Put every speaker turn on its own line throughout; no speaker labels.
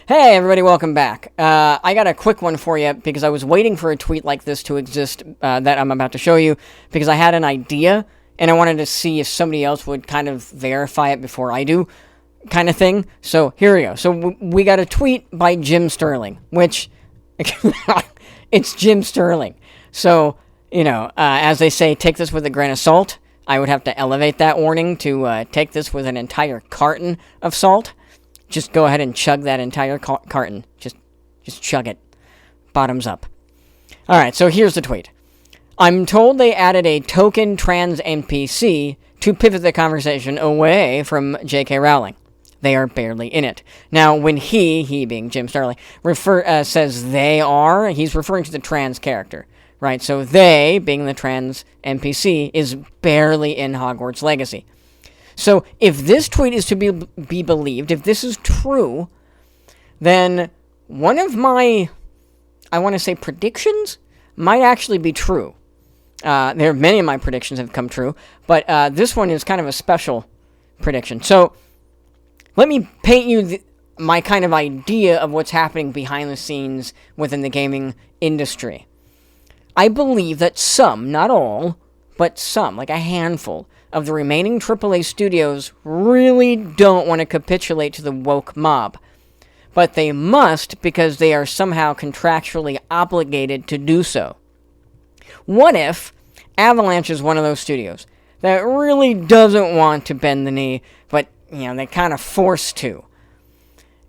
Hey everybody, welcome back. I got a quick one for you because I was waiting for a tweet like this to exist that I'm about to show you because I had an idea and I wanted to see if somebody else would kind of verify it before I do, kind of thing. So here we go. So we got a tweet by Jim Sterling, which it's Jim Sterling. So, as they say, take this with a grain of salt. I would have to elevate that warning to take this with an entire carton of salt. Just go ahead and chug that entire carton. Just chug it. Bottoms up. Alright, so here's the tweet. I'm told they added a token trans NPC to pivot the conversation away from J.K. Rowling. They are barely in it. Now, when he being Jim Sterling, says they are, he's referring to the trans character. Right, so they, being the trans NPC, is barely in Hogwarts Legacy. So, if this tweet is to be believed, if this is true, then one of my, I want to say predictions, might actually be true. Many of my predictions have come true, but this one is kind of a special prediction. So, let me paint you my kind of idea of what's happening behind the scenes within the gaming industry. I believe that some, not all, but some, like a handful, of the remaining AAA studios really don't want to capitulate to the woke mob. But they must because they are somehow contractually obligated to do so. What if Avalanche is one of those studios that really doesn't want to bend the knee, but, they're kind of forced to?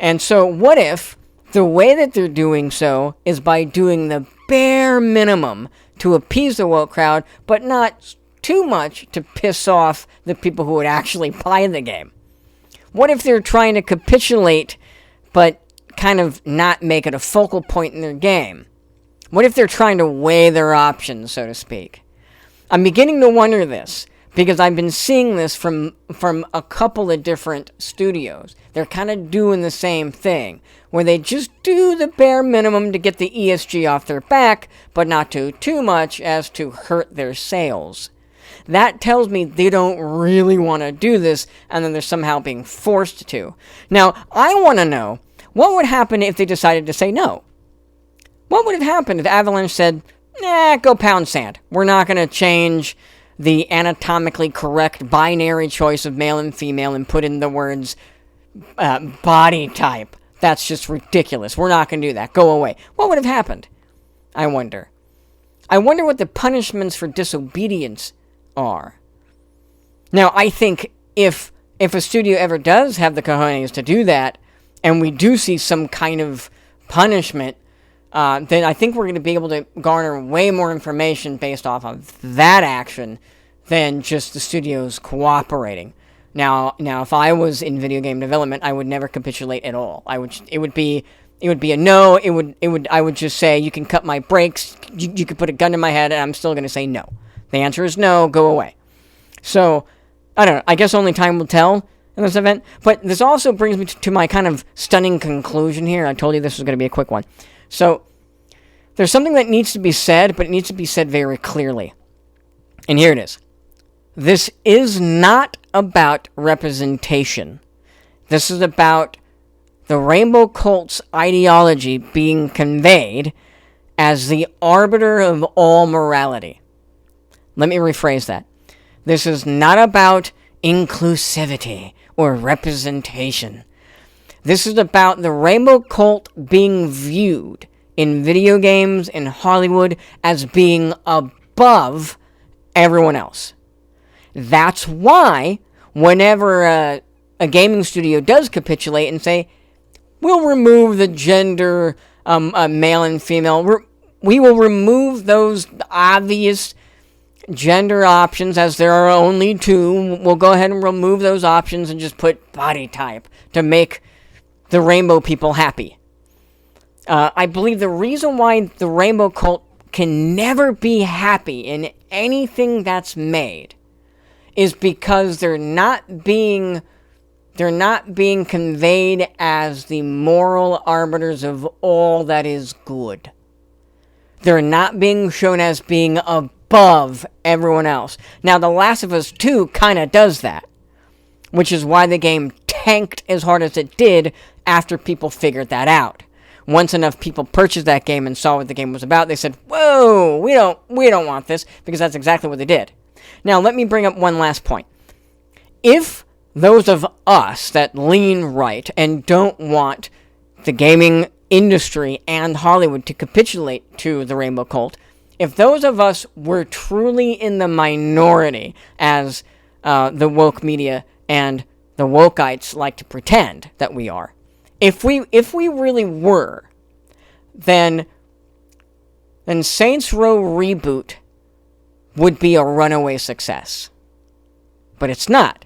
And so what if the way that they're doing so is by doing the bare minimum to appease the woke crowd, but not too much to piss off the people who would actually buy the game? What if they're trying to capitulate, but kind of not make it a focal point in their game? What if they're trying to weigh their options, so to speak? I'm beginning to wonder this, because I've been seeing this from a couple of different studios. They're kind of doing the same thing, where they just do the bare minimum to get the ESG off their back, but not too much as to hurt their sales. That tells me they don't really want to do this, and then they're somehow being forced to. Now, I want to know, what would happen if they decided to say no? What would have happened if Avalanche said, go pound sand. We're not going to change the anatomically correct binary choice of male and female and put in the words body type. That's just ridiculous. We're not going to do that. Go away. What would have happened? I wonder. I wonder what the punishments for disobedience are. Now, I think if a studio ever does have the cojones to do that, and we do see some kind of punishment, then I think we're going to be able to garner way more information based off of that action than just the studios cooperating. Now, if I was in video game development, I would never capitulate at all. It would be a no. I would just say, you can cut my brakes. You could put a gun to my head, and I'm still going to say no. The answer is no, go away. So, I don't know, I guess only time will tell in this event. But this also brings me to my kind of stunning conclusion here. I told you this was going to be a quick one. So, there's something that needs to be said, but it needs to be said very clearly. And here it is. This is not about representation. This is about the Rainbow Cult's ideology being conveyed as the arbiter of all morality. Let me rephrase that. This is not about inclusivity or representation. This is about the Rainbow Cult being viewed in video games, in Hollywood, as being above everyone else. That's why, whenever a gaming studio does capitulate and say, we'll remove the gender, male and female, we will remove those obvious gender options, as there are only two. We'll go ahead and remove those options and just put body type to make the rainbow people happy. I believe the reason why the Rainbow Cult can never be happy in anything that's made is because they're not being conveyed as the moral arbiters of all that is good. They're not being shown as being above everyone else. Now, The Last of Us 2 kind of does that, which is why the game tanked as hard as it did after people figured that out. Once enough people purchased that game and saw what the game was about, they said, whoa, we don't want this, because that's exactly what they did. Now, let me bring up one last point. If those of us that lean right and don't want the gaming industry and Hollywood to capitulate to the Rainbow Cult, if those of us were truly in the minority, as the woke media and the wokeites like to pretend that we are, if we really were, then Saints Row Reboot would be a runaway success. But it's not.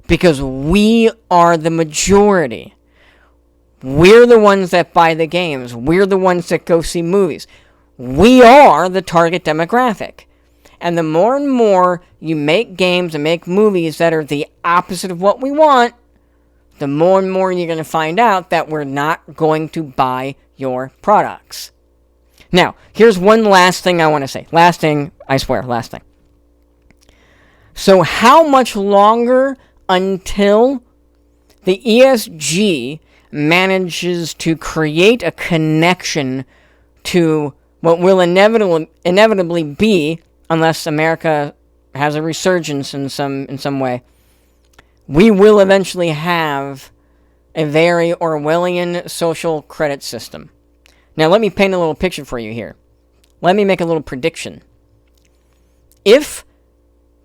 Because we are the majority. We're the ones that buy the games. We're the ones that go see movies. We are the target demographic. And the more and more you make games and make movies that are the opposite of what we want, the more and more you're going to find out that we're not going to buy your products. Now, here's one last thing I want to say. Last thing, I swear, last thing. So how much longer until the ESG manages to create a connection to what will inevitably be, unless America has a resurgence in some way, we will eventually have a very Orwellian social credit system. Now, let me paint a little picture for you here. Let me make a little prediction. If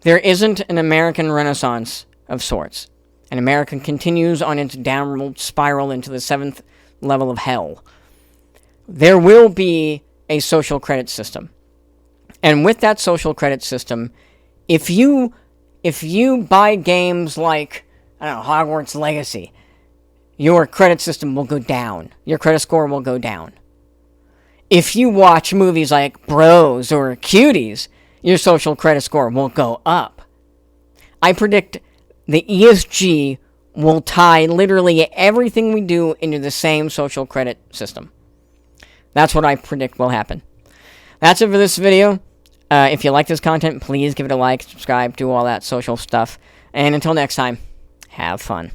there isn't an American Renaissance of sorts, and America continues on its downward spiral into the 7th level of hell, there will be a social credit system. And with that social credit system, if you buy games like, I don't know, Hogwarts Legacy, your credit system will go down. Your credit score will go down. If you watch movies like Bros or Cuties, your social credit score will go up. I predict the ESG will tie literally everything we do into the same social credit system. That's what I predict will happen. That's it for this video. If you like this content, please give it a like, subscribe, do all that social stuff. And until next time, have fun.